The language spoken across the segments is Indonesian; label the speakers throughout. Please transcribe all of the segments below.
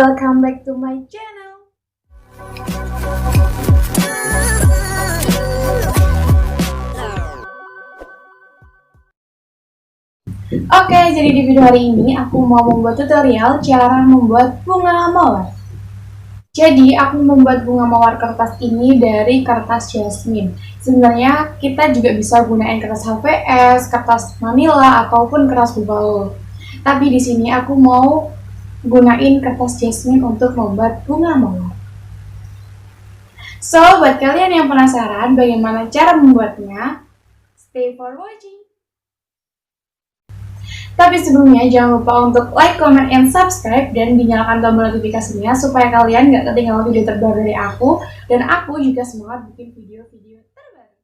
Speaker 1: welcome back to my channel. Oke, jadi di video hari ini aku mau membuat tutorial cara membuat bunga mawar. Jadi aku membuat bunga mawar kertas ini dari kertas jasmine. Sebenarnya kita juga bisa gunain kertas HVS, kertas manila, ataupun kertas berbaut. Tapi di sini aku mau gunain kertas jasmine untuk membuat bunga mawar. So, buat kalian yang penasaran bagaimana cara membuatnya, stay for watching. Tapi sebelumnya jangan lupa untuk like, comment, and subscribe dan dinyalakan tombol notifikasinya supaya kalian gak ketinggalan video terbaru dari aku dan aku juga semangat bikin video-video terbaru.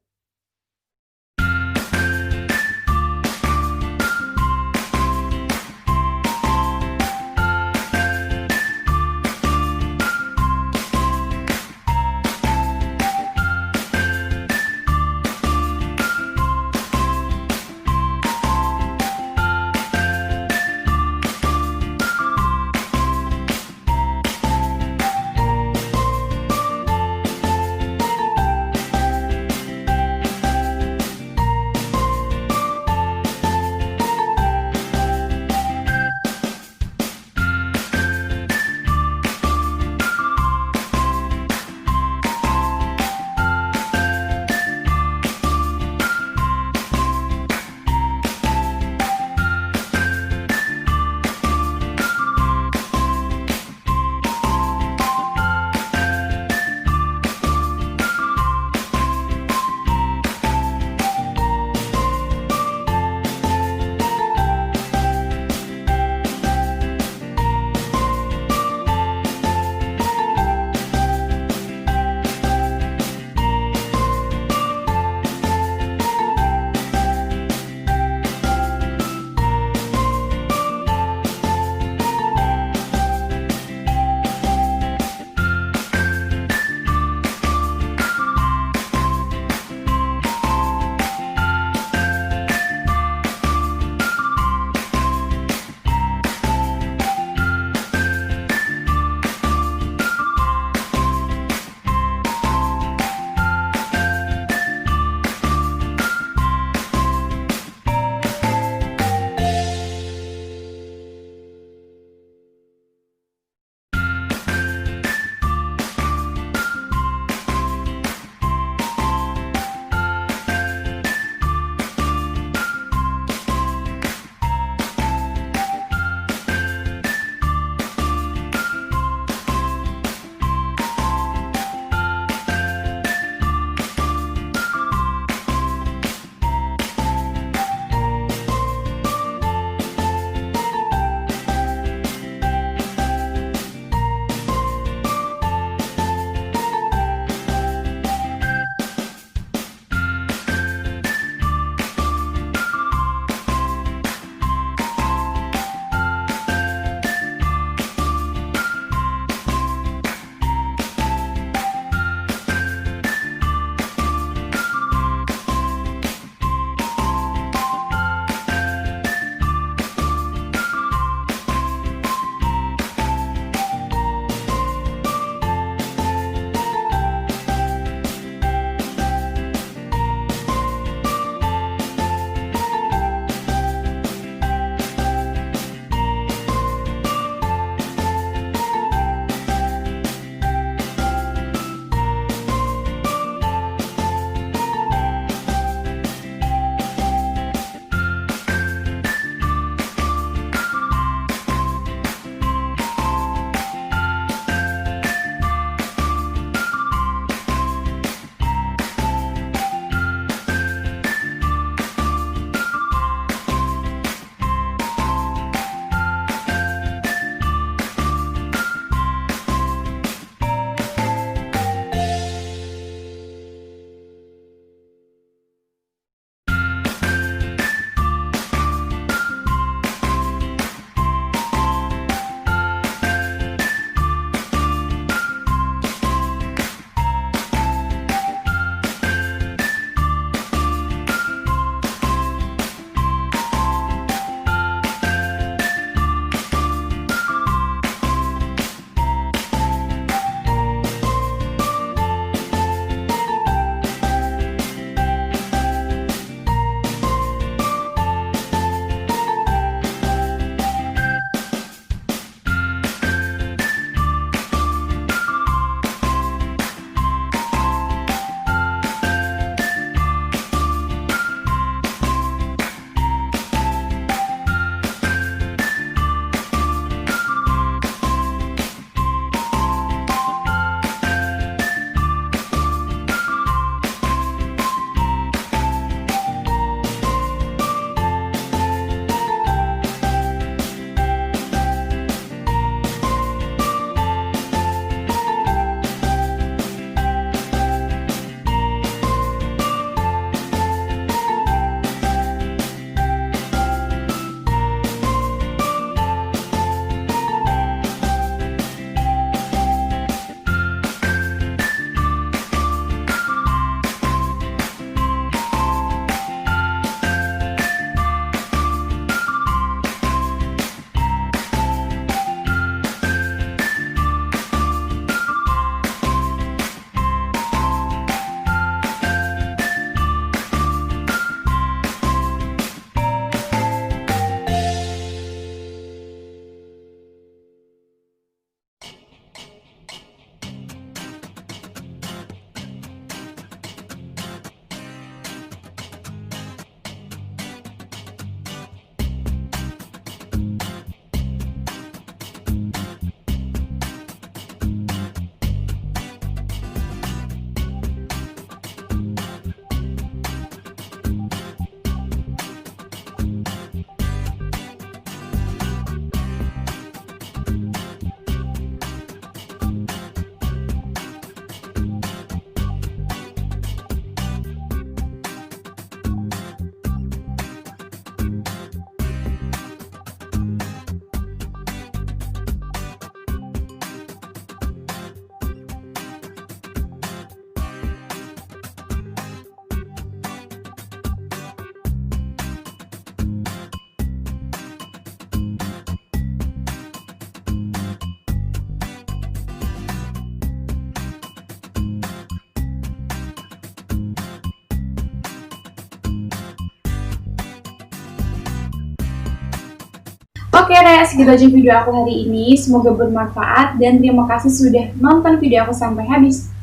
Speaker 1: Oke, Rek, segitu aja video aku hari ini. Semoga bermanfaat dan terima kasih sudah nonton video aku sampai habis.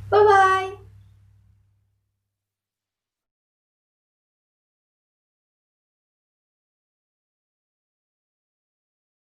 Speaker 1: Bye-bye!